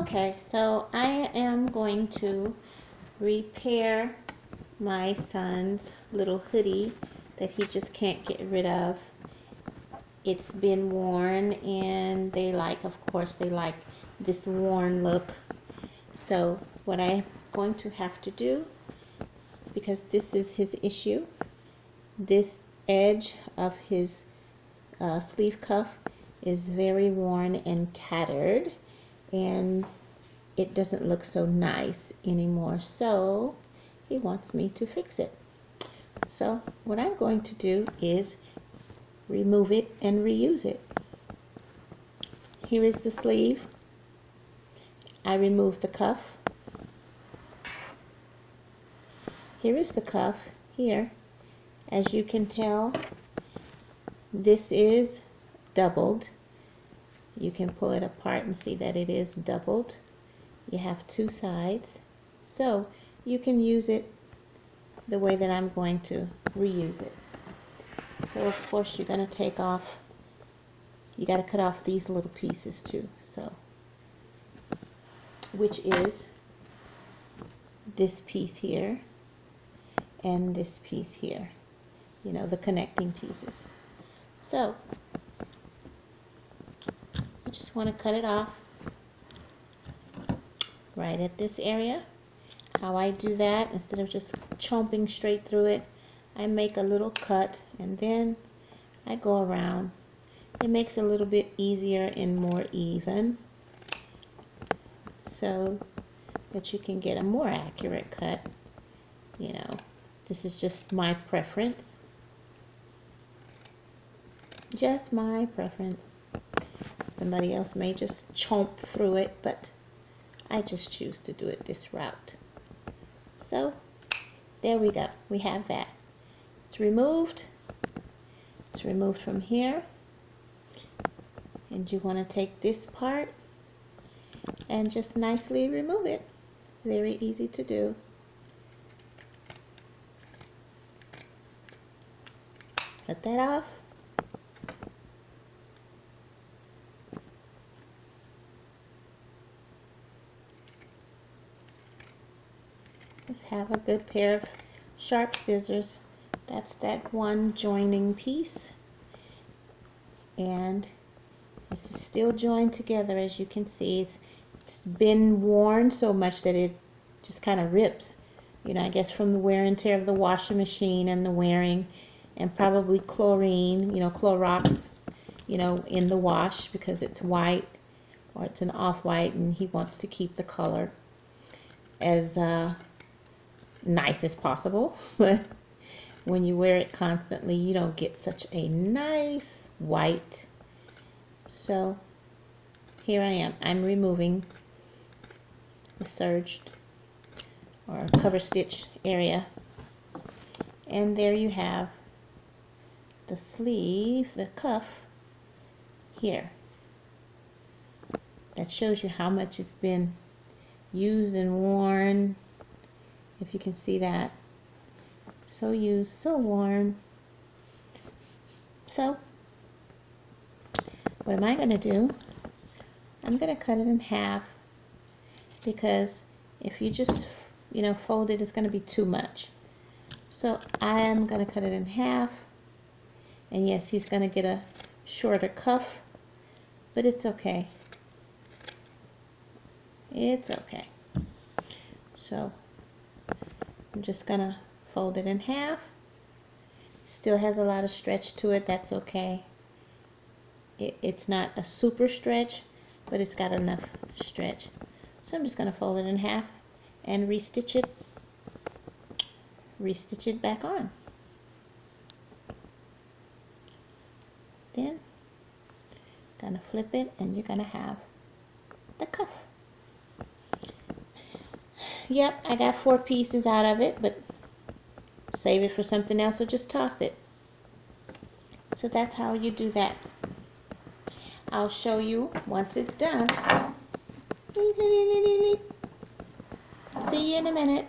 Okay, so I am going to repair my son's little hoodie that he just can't get rid of. It's been worn, and they like, of course, they like this worn look. So what I'm going to have to do, because this is his issue, this edge of his sleeve cuff is very worn and tattered, and it doesn't look so nice anymore, so he wants me to fix it. So what I'm going to do is remove it and reuse it. Here is the sleeve. I removed the cuff. Here is the cuff here. As you can tell, this is doubled. You can pull it apart and see that it is doubled. You have two sides, so you can use it the way that I'm going to reuse it. So of course you're going to take off, you got to cut off these little pieces too, so which is this piece here and this piece here, you know, the connecting pieces. So I just want to cut it off right at this area. How I do that, instead of just chomping straight through it, I make a little cut and then I go around. It makes it a little bit easier and more even, so that you can get a more accurate cut. You know, this is just my preference. Just my preference. Somebody else may just chomp through it, but I just choose to do it this route. So there we go. We have that. It's removed. It's removed from here. And you want to take this part and just nicely remove it. It's very easy to do. Cut that off. Just have a good pair of sharp scissors. That's that one joining piece. And this is still joined together, as you can see. It's been worn so much that it just kind of rips. You know, I guess from the wear and tear of the washing machine and the wearing, and probably chlorine, you know, Clorox, you know, in the wash, because it's white or it's an off-white, and he wants to keep the color as nice as possible. But when you wear it constantly, you don't get such a nice white. So here I am. I'm removing the serged or cover stitch area, and there you have the sleeve, the cuff here. That shows you how much it's been used and worn. If you can see that. So used, so worn. So what am I going to do? I'm going to cut it in half, because if you just, you know, fold it, it's going to be too much. So I am going to cut it in half. And yes, he's going to get a shorter cuff, but it's okay. It's okay. So I'm just going to fold it in half. Still has a lot of stretch to it. That's okay. It's not a super stretch, but it's got enough stretch. So I'm just going to fold it in half and restitch it back on. Then gonna flip it, and you're gonna have the cuff. Yep, I got 4 pieces out of it, but save it for something else or just toss it. So that's how you do that. I'll show you once it's done. See you in a minute.